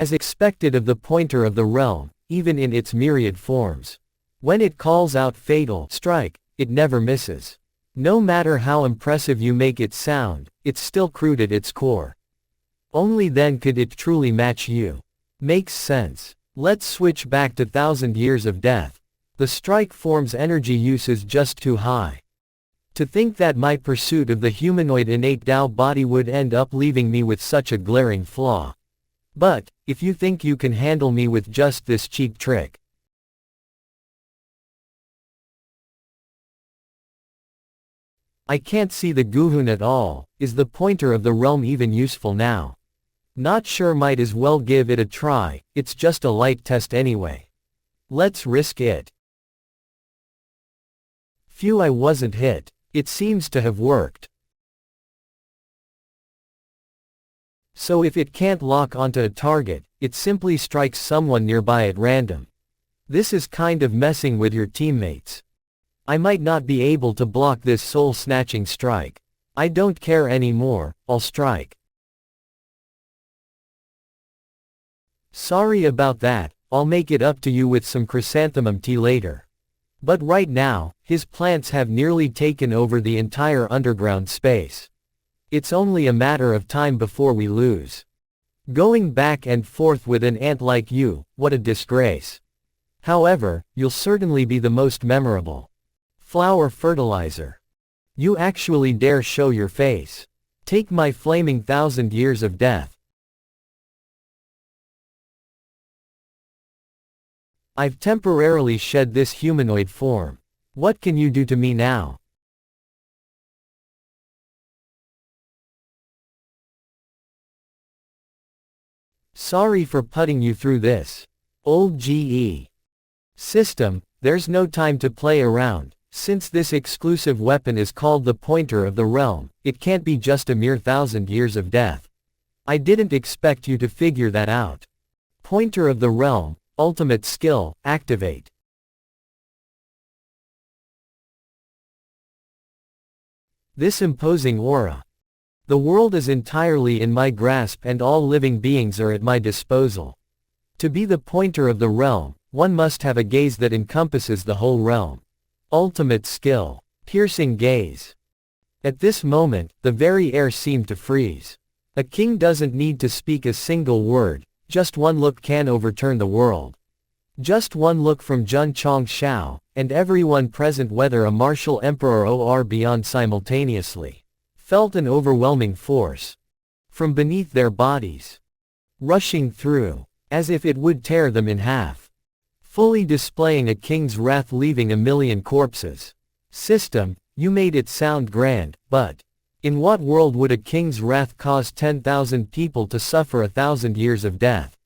As expected of the pointer of the realm, even in its myriad forms. When it calls out fatal strike, it never misses. No matter how impressive you make it sound, it's still crude at its core. Only then could it truly match you. Makes sense. Let's switch back to 1,000 Years of Death. The strike form's energy use is just too high. To think that my pursuit of the humanoid innate Tao body would end up leaving me with such a glaring flaw. But, if you think you can handle me with just this cheap trick. I can't see the Guhun at all. Is the pointer of the realm even useful now? Not sure, might as well give it a try, it's just a light test anyway. Let's risk it. Phew, I wasn't hit. It seems to have worked. So if it can't lock onto a target, it simply strikes someone nearby at random. This is kind of messing with your teammates. I might not be able to block this soul-snatching strike. I don't care anymore, I'll strike. Sorry about that, I'll make it up to you with some chrysanthemum tea later. But right now, his plants have nearly taken over the entire underground space. It's only a matter of time before we lose. Going back and forth with an ant like you, what a disgrace. However, you'll certainly be the most memorable. Flower fertilizer. You actually dare show your face. Take my flaming 1,000 Years of Death. I've temporarily shed this humanoid form. What can you do to me now? Sorry for putting you through this. Old GE. System, there's no time to play around. Since this exclusive weapon is called the Pointer of the Realm, it can't be just a mere 1,000 Years of Death. I didn't expect you to figure that out. Pointer of the Realm, ultimate skill, activate. This imposing aura. The world is entirely in my grasp and all living beings are at my disposal. To be the Pointer of the Realm, one must have a gaze that encompasses the whole realm. Ultimate skill. Piercing gaze. At this moment, the very air seemed to freeze. A king doesn't need to speak a single word, just one look can overturn the world. Just one look from Jun Chong Shao, and everyone present, whether a martial emperor or beyond simultaneously, felt an overwhelming force from beneath their bodies, rushing through, as if it would tear them in half. Fully displaying a king's wrath, leaving a million corpses. System, you made it sound grand, but in what world would a king's wrath cause 10,000 people to suffer 1,000 years of death?